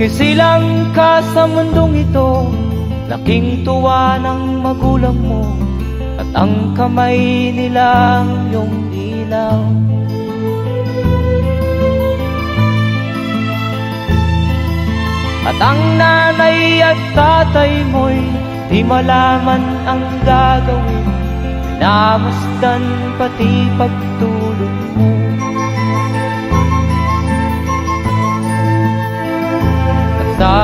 Sumisilang ka sa mundong ito, laking tuwa ng magulang mo, at ang kamay nila ang iyong ilaw. At ang nanay at tatay mo'y di malaman ang gagawin, minamasdan pati pagtulog mo. At sa